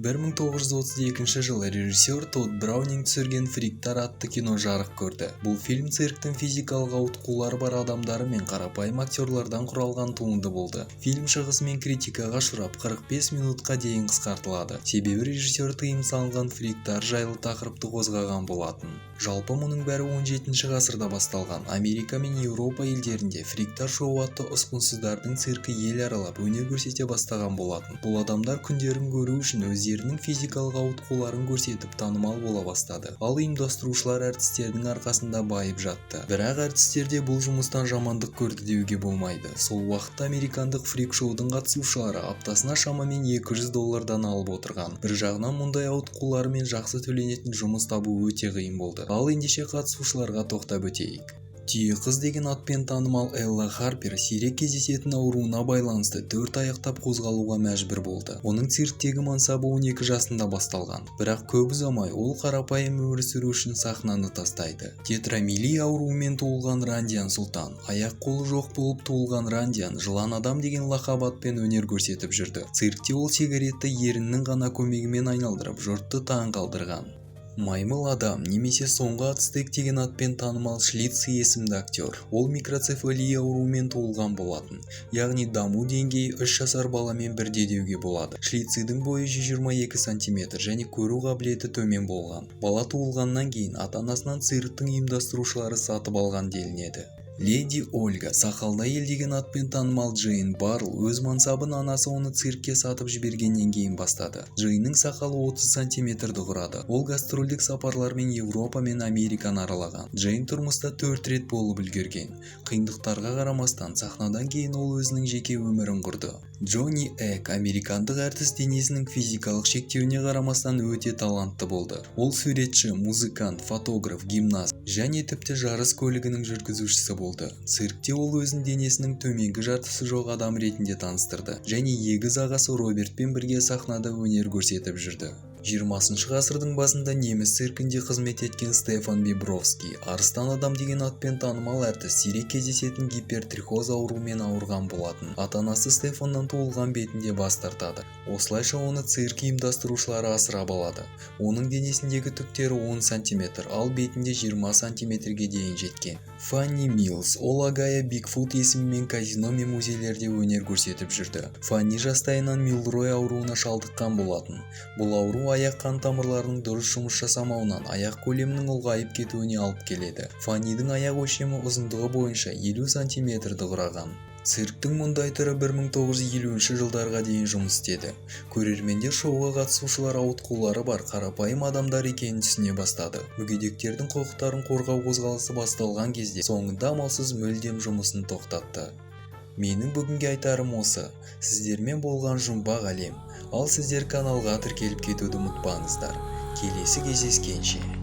1932 жылы режиссер Тодд Браунинг түсірген «Фриктар» атты кино жарық көрді. Бұл фильм цирктің физикалық ауытқулары бар адамдары мен қарапайым актерлардан құралған туынды болды. Фильм шығысымен критикаға ұшырап 45 минутқа дейін қысқартылады. Себебі режиссер тыйым салынған фриктар жайлы тақырыпты қозғаған болатын. Жалпы мұның бәрі 17 ғасырда басталған. Америка мен Еуропа елдерінде фриктар шоу атты ұсқынсыздардың циркі ел аралап өнер көрсете бастаған болатын. Бұл адамдар күндерін көру үшін өздерінің физикалық ауытқуларын көрсетіп танымал бола бастады. Ал ұйымдастырушылар әртістердің арқасында байып жатты. Бірақ әртістерде бұл жұмыстан жамандық көрді деуге болмайды. Сол уақытта американдық фрик-шоудың қатысушылары аптасына шамамен $200 алып отырған. Бір жағынан мұндай ауытқулармен жақсы төленетін жұмыс табу өте қиын болды. Ал ендеше қатысушыларға тоқтап өтейік. Түйе қыз деген атпен танымал Элла Харпер сирек кездесетін ауруына байланысты 4 аяқтап қозғалуға мәжбүр болды. Оның цирктегі мансабы 12 жасында басталған. Бірақ көп ұзамай ол қарапайым өмір сүру үшін сахнаны тастайды. Тетрамилия ауруымен туылған Рандиан Султан, аяқ-қолы жоқ болып туылған Рандиан жылан адам деген лақап атпен өнер көрсетіп жүрді. Циркте ол сигаретті еріннің ғана көмегімен айналдырып, жұртты таң қалдырған. Маймыл адам немесе соңғы ацтек деген атпен танымал Шлици есімді актер. Ол микроцефалия ауруымен туылған болатын. Яғни даму деңгейі 3 жасар баламен бірдей деуге болады. Шлицидің бойы 122 см және көру қабілеті төмен болған. Бала туылғаннан кейін ата-анасынан цирктің ұйымдастырушылары сатып алған делінеді. Леди Ольга сақалды әйел деген атпен танымал Джейн Барл өз мансабын анасы оны циркке сатып жібергеннен кейін бастады. Джейннің сақалы 30 сантиметрді құрады. Ол гастрольдік сапарлармен Еуропа мен Американы аралаған. Джейн тұрмыста 4 рет болып үлгерген. Қиындықтарға қарамастан сахнадан кейін ол өзінің жеке өмірін құрды. Джонни Эк американдық әртіс денесінің физикалық шектеуіне қарамастан өте талантты болды. Ол суретші, музыкант, фотограф, гимнаст және тіпті жарыс көлігінің жүргізушісі болды. Циркте ол өзін денесінің төменгі жартысы жоқ адам ретінде таныстырды және егіз ағасы Робертпен бірге сахнада өнер көрсетіп жүрді. 20 ғасырдың басында неміс циркінде қызмет еткен Стефан Бибровский, арыстан адам деген атпен танымал әртіс сирек кездесетін гипертрихоз ауруымен ауырған болатын. Ата-анасы Стефаннан туылған бетінде бас тартады. Осылайша оны цирк ұйымдастырушылары асырап алады. Оның денесіндегі түктері 10 см, ал бетінде 20 см-ге дейін жеткен. Фанни Милс, ол Агая Бигфут есімімен казино мен музейлерде өнер көрсетіп жүрді. Фанни жастайынан Милрой ауруына шалдыққан болатын. Бұл ауру аяқ қан тамырларының дұрыс жұмыс жасамауынан аяқ көлемінің ұлғайып кетуіне алып келеді. Фаннидің аяқ өлшемі ұзындығы бойынша 50 см-ді құраған. Цирктің мұндай түрі 1950 жылдарға дейін жұмыс істеді. Көрермендер шоуға қатысушылар ауытқулары бар қарапайым адамдар екенін түсіне бастады. Мүгедектердің құқықтарын қорғау қозғалысы басталған кезде соңында амалсыз мүлдем жұмысын тоқтатты. Менің бүгінге айтарым осы. Сіздермен болған жұмбақ әлем. Ал сіздер каналға тіркеліп кетуді ұмытпаңыздар. Келесі кездескенше.